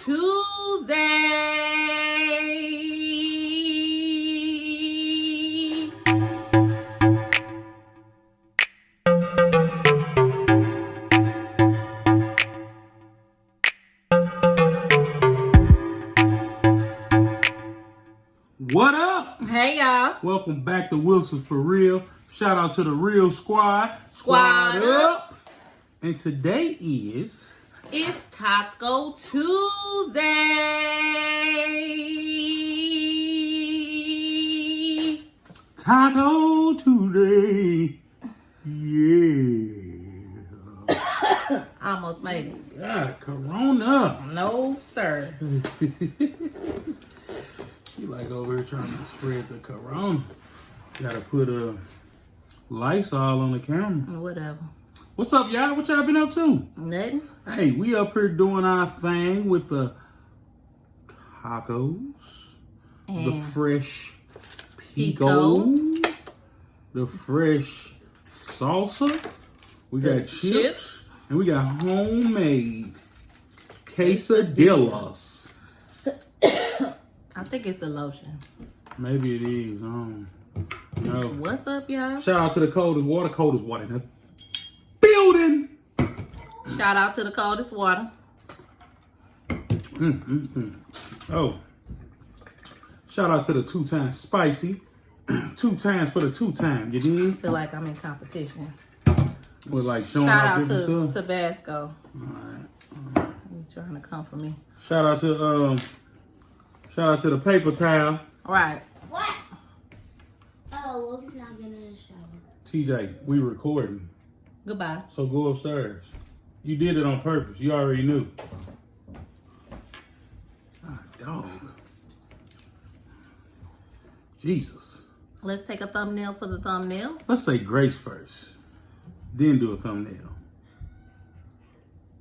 Tuesday. What up? Hey y'all. Welcome back to Wilson For Real. Shout out to the Real Squad. Squad up. And today is... It's Taco Tuesday. Taco Tuesday. Yeah. I almost made it. God, Corona. No, sir. You like over here trying to spread the Corona. Gotta put a Lysol on the camera. Whatever. What's up, y'all? What y'all been up to? Nothing. Hey, we up here doing our thing with the tacos, the And fresh pico, the fresh salsa. We got chips, and we got homemade quesadillas. I think it's the lotion. Maybe it is. I don't know. What's up, y'all? Shout out to the Coldest water in the building. Shout out to the Coldest water. Oh, shout out to the 2 times spicy. 2 times for the 2 times. You I did? feel like I'm in competition. With like showing Shout off out different to stuff. Tabasco. Alright. He's trying to come for me. Shout out to the paper towel. Right. What? Oh, well, he's not getting in the shower. TJ, we recording. Goodbye. So go upstairs. You did it on purpose. You already knew. Ah, dog. Jesus. Let's take a thumbnail for the thumbnails. Let's say Grace first. Then do a thumbnail.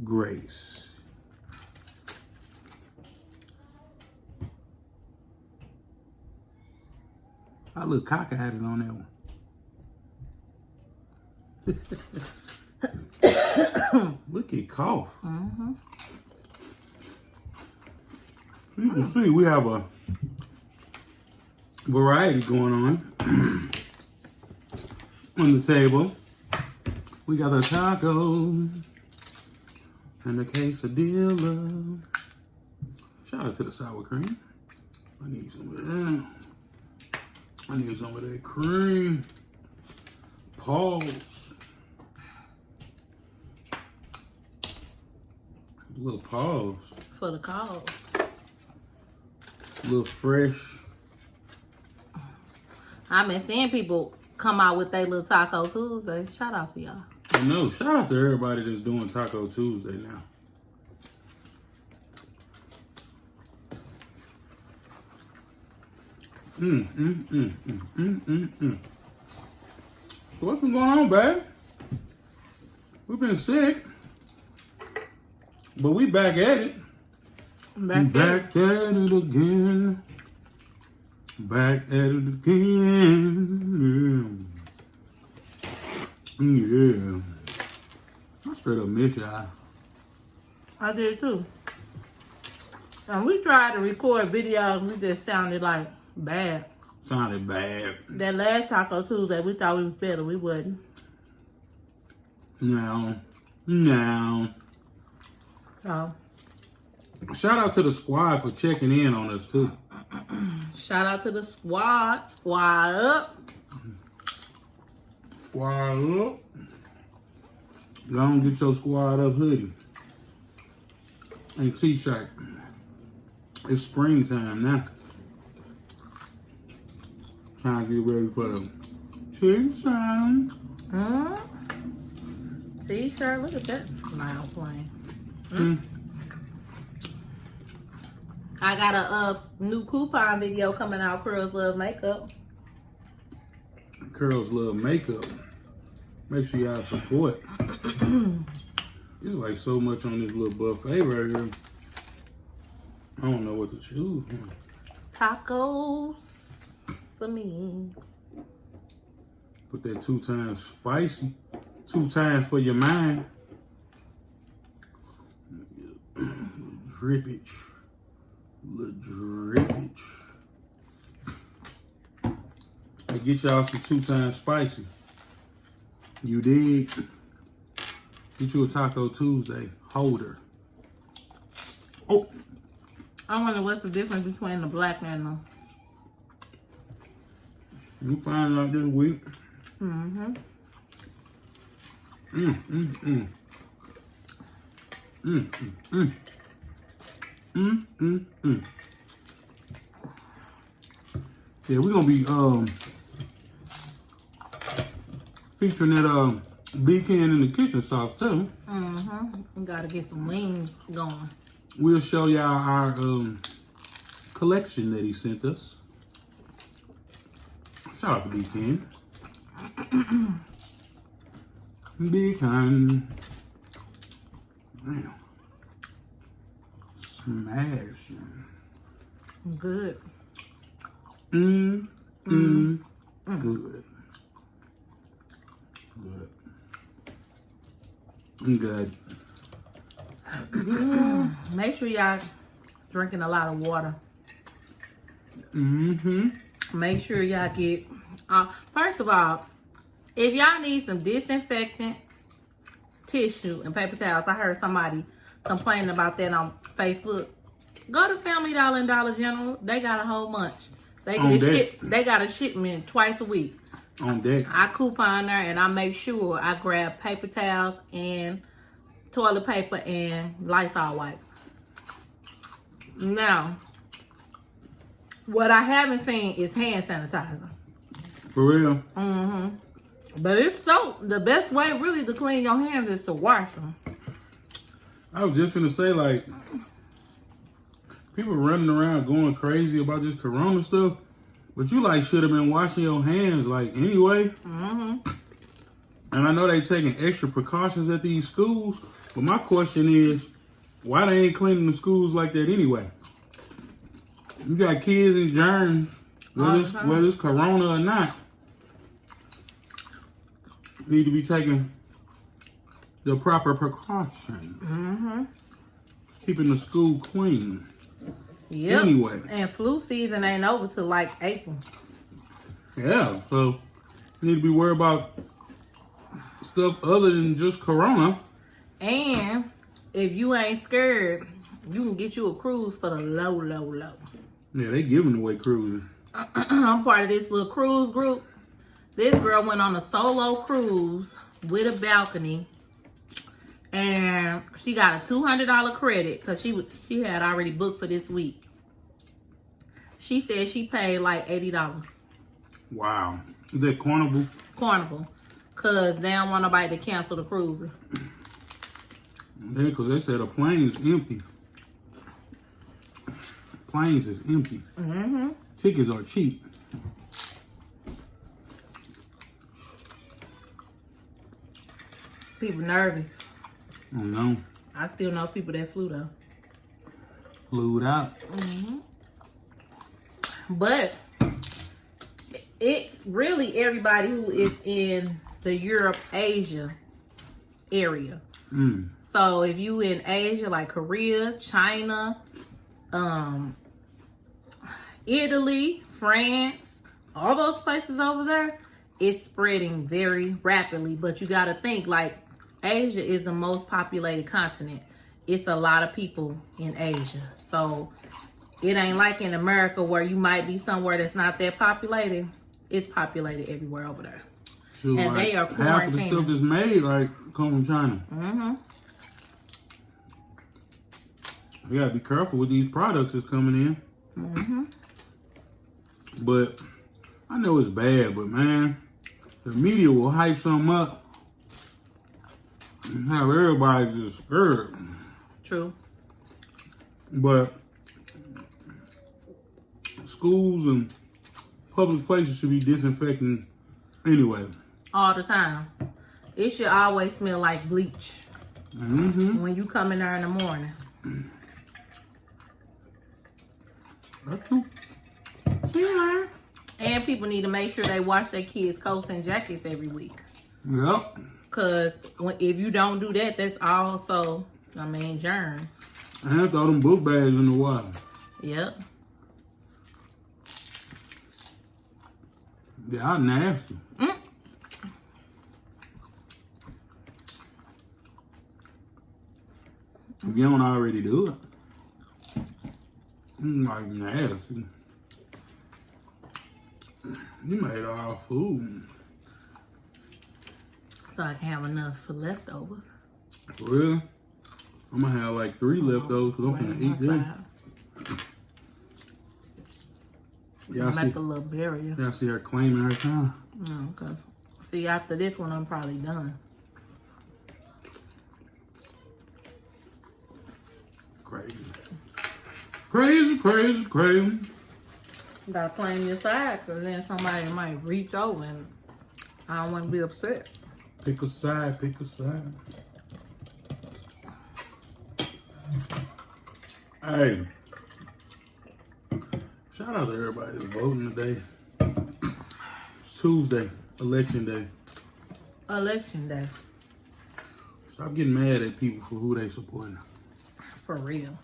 Grace. I look cock-eyed on that one. Look at cough. Mm-hmm. You can see we have a variety going on the table. We got the taco and the quesadilla. Shout out to the sour cream. I need some of that. I need some of that cream. Pause. A little pause. For the cause. A little fresh. I've been seeing people come out with their little Taco Tuesday. Shout out to y'all. I know. Shout out to everybody that's doing Taco Tuesday now. So what's been going on, babe? We've been sick, but we back at it. Back at it again. Back at it again. Yeah. I straight up miss y'all. I did too. And we tried to record videos, we just sounded like bad. Sounded bad. That last Taco Tuesday, we thought we was better. We wasn't. No. So, Shout out to the squad for checking in on us too. shout out to the squad. Squad up. Squad up. Go on, get your squad up hoodie and t-shirt. It's springtime now. Time to get ready for the t-shirt. T-shirt, look at that smile playing. I got a new coupon video coming out, Curls Love Makeup. Curls love makeup. Make sure y'all support. It's like so much on this little buffet right here. I don't know what to choose. Tacos for me. Put that 2 times spicy. 2 times for your mind. Drippage. Little drippage. Hey, get y'all some 2 times spicy. You dig? Get you a Taco Tuesday holder. Oh. I wonder what's the difference between the black and the... You find out this week. Mm-hmm. Yeah, we're gonna be featuring that beacon in the kitchen sauce too. Mm-hmm. We gotta get some wings going. We'll show y'all our collection that he sent us. Shout out to beacon. Beacon. Damn. Smashing. Good. Good. Good. Good. Make sure y'all drinking a lot of water. Make sure y'all get, first of all, if y'all need some disinfectants, tissue, and paper towels, I heard somebody complaining about that on Facebook. Go to Family Dollar and Dollar General. They got a whole bunch. They got a shipment twice a week. On deck. I coupon there and I make sure I grab paper towels and toilet paper and Lysol wipes. Now, what I haven't seen is hand sanitizer. For real? But it's soap. The best way really to clean your hands is to wash them. I was just gonna say, like, people running around going crazy about this corona stuff, but you like should have been washing your hands like anyway. And I know they taking extra precautions at these schools, but my question is, why they ain't cleaning the schools like that anyway? You got kids and germs, whether it's corona or not, need to be taking the proper precautions. Keeping the school clean. Yep. Anyway. And flu season ain't over till like April. Yeah, so you need to be worried about stuff other than just corona. And if you ain't scared, you can get you a cruise for the low. Yeah, they giving away cruises. I'm part of this little cruise group. This girl went on a solo cruise with a balcony. And she got a $200 credit because she had already booked for this week. She said she paid like $80. Wow. Is that Carnival? Carnival. Because they don't want nobody to cancel the cruise. Yeah, because they said a plane is empty. Planes is empty. Tickets are cheap. People nervous. Oh no. I still know people that flew though. Flew out. But it's really everybody who is in the Europe, Asia area. So if you in Asia, like Korea, China, Italy, France, all those places over there, it's spreading very rapidly. But you got to think, like, Asia is the most populated continent. It's a lot of people in Asia. So it ain't like in America where you might be somewhere that's not that populated. It's populated everywhere over there. Shoot, and like, they are half of the stuff that's made, like, come from China. You gotta be careful with these products that's coming in. But I know it's bad, but man, the media will hype something up and have everybody just scared. True. But schools and public places should be disinfecting anyway. All the time. It should always smell like bleach when you come in there in the morning. That's true. And people need to make sure they wash their kids' coats and jackets every week. Yep. Because if you don't do that, that's also, germs. I have to throw them book bags in the water. Yep. Yeah, I'm nasty. If you don't already do it, like nasty. You made all food. So I can have enough for leftovers. For real? I'm gonna have like 3 leftovers because I'm gonna eat them. Yeah, Make a little barrier. Yeah, I see her claiming her time. Cause see, after this one, I'm probably done. Crazy. Crazy, crazy, crazy. Gotta claim your side, cause then somebody might reach over and I don't want to be upset. Pick a side, pick a side. Hey, shout out to everybody that's voting today. It's Tuesday, election day. Election day. Stop getting mad at people for who they supporting. For real.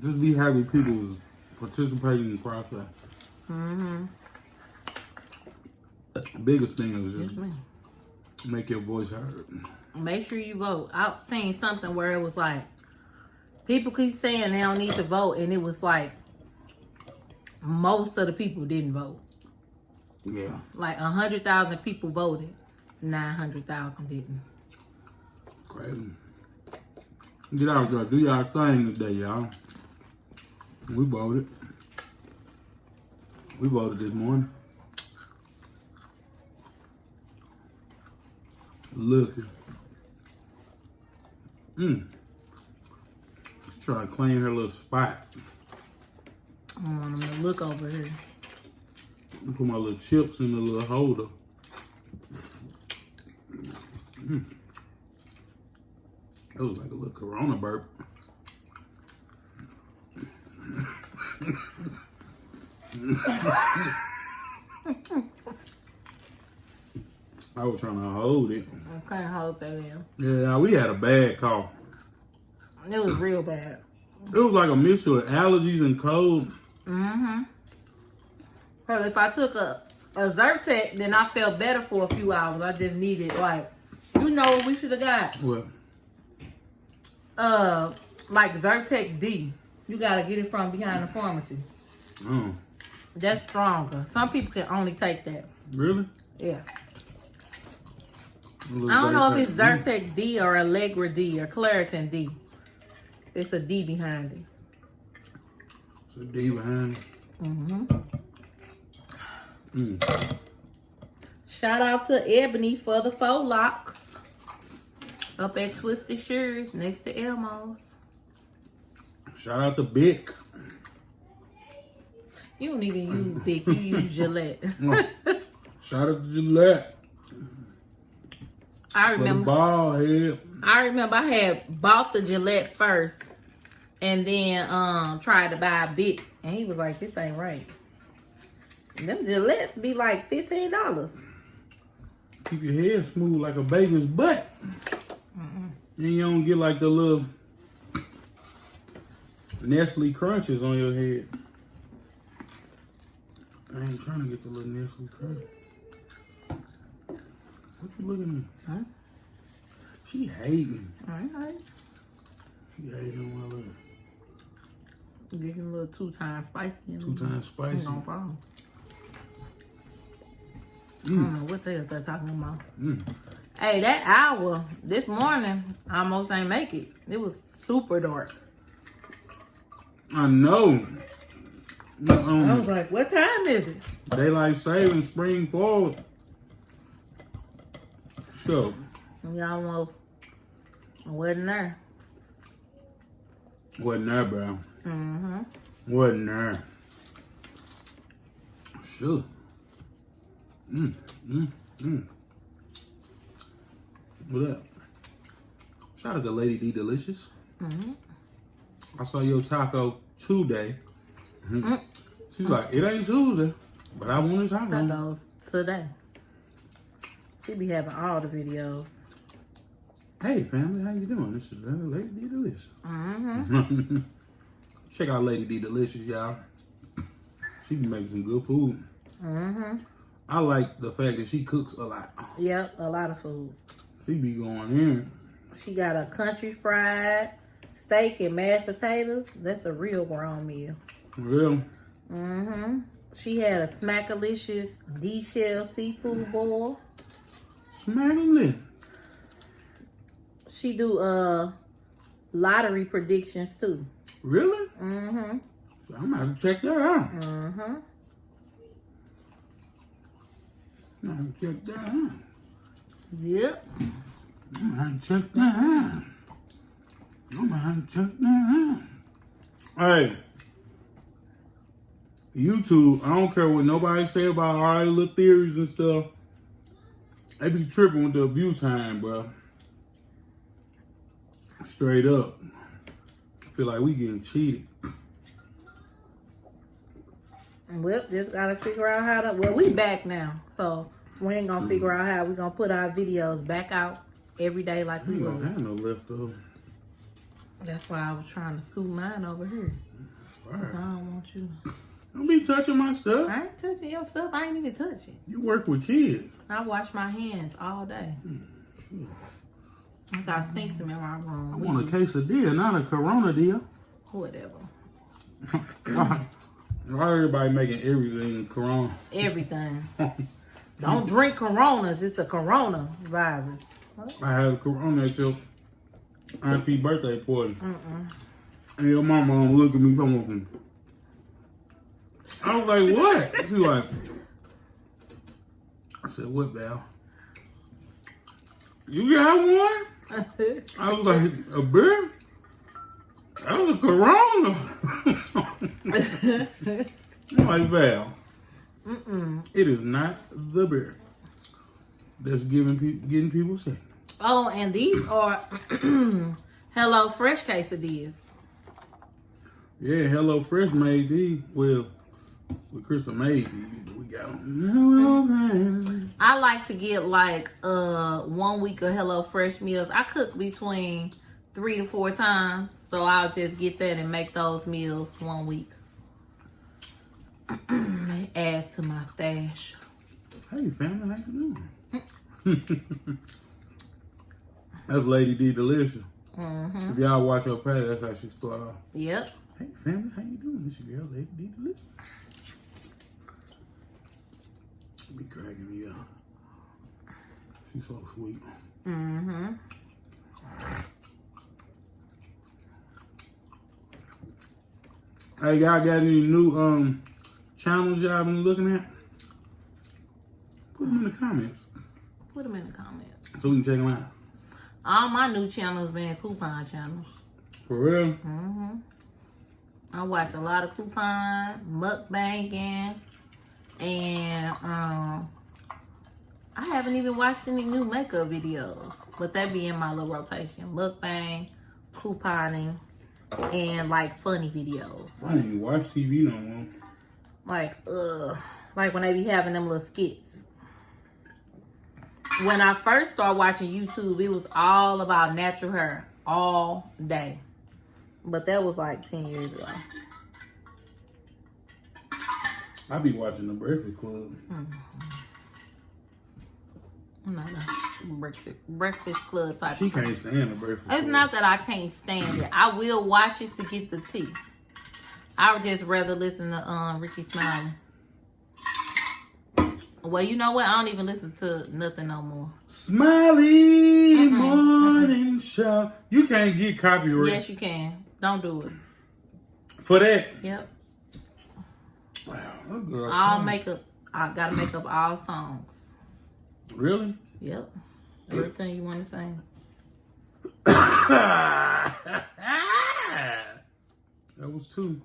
Just be happy people was participating in the process. Biggest thing is just make your voice heard. Make sure you vote. I've seen something where it was like, people keep saying they don't need to vote, and it was like, most of the people didn't vote. Yeah. Like 100,000 people voted, 900,000 didn't. Crazy. Get out there, do y'all thing today, y'all. We voted. We voted this morning. Looking. She's trying to claim her little spot. I want them to look over here. I put my little chips in the little holder. That was like a little Corona burp. I was trying to hold it. I can't hold that in. Yeah, we had a bad cough. It was real bad. It was like a mixture of allergies and cold. Well, if I took a Zyrtec, then I felt better for a few hours. I just needed, like, you know what we should have got? What? Like Zyrtec D. You gotta get it from behind the pharmacy. Oh. That's stronger. Some people can only take that. Really? Yeah. I don't know if it's Zyrtec D or Allegra D or Claritin D. It's a D behind it. It's a D behind it. Shout out to Ebony for the faux locks. Up at Twisted Shoes next to Elmo's. Shout out to Bic. You don't even use Bic, you use Gillette. Shout out to Gillette. I For the remember bald head. I had bought the Gillette first and then tried to buy a Bic, and he was like, this ain't right. Them Gillettes be like $15. Keep your hair smooth like a baby's butt. And you don't get like the little Nestle Crunches on your head. I ain't trying to get the little Nestle Crunch. What you looking at? Huh? She hating. Alright. She hating on my little. Getting a little 2 times spicy. 2 times spicy. No problem. I don't know what the hell they're talking about. Hey, that hour this morning, I almost ain't make it. It was super dark. I know. I was like, what time is it? Daylight saving, spring forward. Sure. Y'all know, I wasn't there. Wasn't there, bro. Wasn't there. Sure. What up? Shout out to Lady D Delicious. I saw your taco today. She's like, it ain't Tuesday, but I want a taco. Tacos today. She be having all the videos. Hey family, how you doing? This is Lady D Delicious. Check out Lady D Delicious, y'all. She be making some good food. I like the fact that she cooks a lot. Yep, a lot of food. She be going in. She got a country fried steak and mashed potatoes. That's a real grown meal. Real. She had a Smackalicious D-shell seafood boil. Smackling. She do lottery predictions too. Really? So I'm gonna have to check that out. I'm gonna have to check that out. Yep. I'm gonna have to check that out. I'm gonna have to check that out. Hey, YouTube, I don't care what nobody say about all their little theories and stuff. They be tripping with the view time, bro. Straight up. I feel like we getting cheated. Well, just gotta figure out how to. Well, we back now, so we ain't gonna figure out how we gonna put our videos back out every day like we We was. don't have no leftovers. That's why I was trying to scoot mine over here. I don't want you. Don't be touching my stuff. I ain't touching your stuff. I ain't even touch it. You work with kids. I wash my hands all day. I got sinks in my room. I want a quesadilla, not a Corona deal. Whatever. Why everybody making everything Corona? Everything. Don't drink Coronas. It's a Corona virus. I had a Corona at your auntie birthday party. And your mama look at me something. I was like, what? She like, I said, what, Val? You got one? I was like, a beer? That was a Corona. I'm like, Val, it is not the beer that's getting people sick. Oh, and these are Hello Fresh quesadillas. Yeah, Hello Fresh made these. Well, Crystal made these, but we got them. I like to get like 1 week of Hello Fresh meals. I cook between 3 to 4 times, so I'll just get that and make those meals 1 week. It adds to my stash. Hey, family, how you doing? That's Lady D Delicious. If y'all watch her page, that's how she start off. Yep. Hey, family, how you doing? This your girl, Lady D Delicious. Be cracking me up. She's so sweet. Hey, y'all got any new channels y'all been looking at? Put them in the comments Put them in the comments. so we can check them out. All my new channels been coupon channels. For real? I watch a lot of coupon, mukbanging, and I haven't even watched any new makeup videos. But that be in my little rotation. Mukbang, couponing, and like funny videos. I ain't even watch TV no more. Like when they be having them little skits. When I first started watching YouTube, it was all about natural hair all day. But that was like 10 years ago. I be watching the Breakfast Club. I'm not a breakfast club type. She can't stand the Breakfast Club. It's not that I can't stand it. I will watch it to get the tea. I would just rather listen to Ricky Smiley. Well, you know what? I don't even listen to nothing no more. Smiley Morning Show. You can't get copyright. Yes, you can. Don't do it. For that. Yep. Wow, that girl. All makeup. I gotta make up all songs. Really? Yep. Everything you want to sing. That was 2.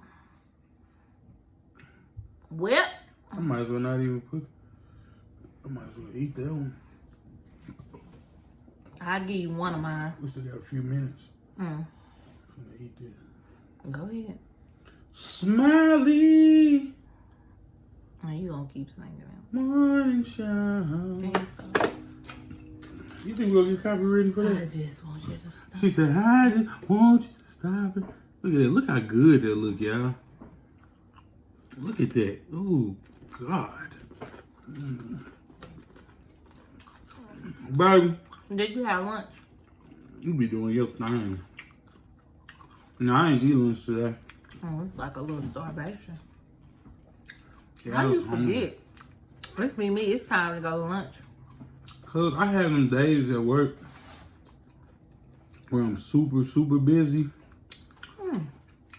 Well, I might as well not even put. I might as well eat that one. I'll give you one of mine. We still got a few minutes. Mm. I'm gonna eat this. Go ahead. Smiley Now you gonna keep singing it. Morning Show. Okay, so You think we'll get copyrighted for I that? just want you to stop. She said, I just want you to stop it. Look at that. Look how good that look, y'all. Look at that. Oh, God. Baby. Did you have lunch? You be doing your thing. No, I ain't eating lunch today. Oh, it's like a little starvation. Yeah, How I you was hungry. forget? It's me. It's time to go to lunch. Cause I have them days at work where I'm super, super busy.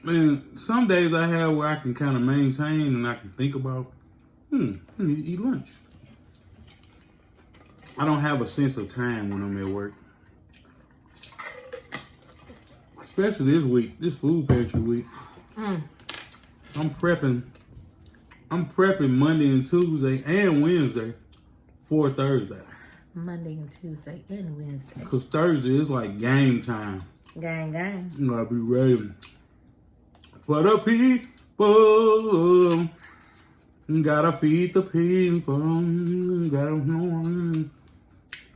And some days I have where I can kind of maintain and I can think about, I need to eat lunch. I don't have a sense of time when I'm at work. Especially this week, this food pantry week. So I'm prepping Monday and Tuesday and Wednesday for Thursday. Monday and Tuesday and Wednesday. Cause Thursday is like game time. Gang, gang. You gotta be ready for the people. You gotta feed the people. You gotta know.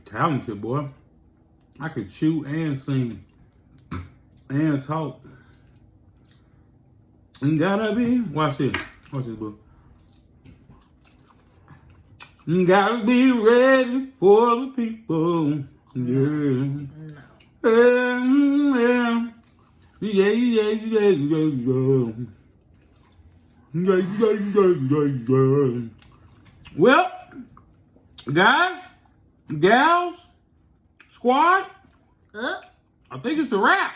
Talented, boy. I could chew and sing and talk. You gotta be. Watch this. Watch this, book. You gotta be ready for the people. Yeah. Yeah. Well, guys, gals, squad, I think it's a wrap.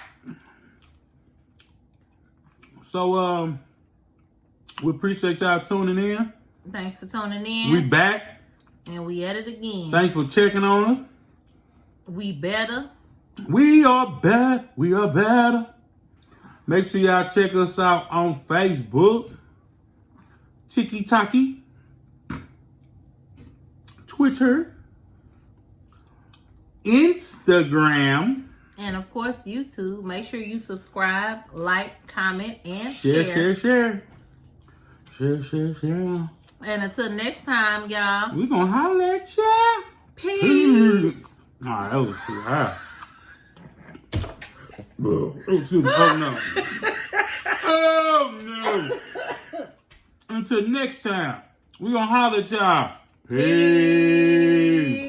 So, we appreciate y'all tuning in. Thanks for tuning in. We back. And we at it again. Thanks for checking on us. We better. We are better. We are better. Make sure y'all check us out on Facebook, TikTok, Twitter, Instagram. And of course, YouTube. Make sure you subscribe, like, comment, and Share. share. Share. And until next time, y'all. We gonna holler at ya. Peace. Alright, that was too high. Oh, excuse me. Oh no. Oh no. Until next time, we gonna holler at y'all. Peace.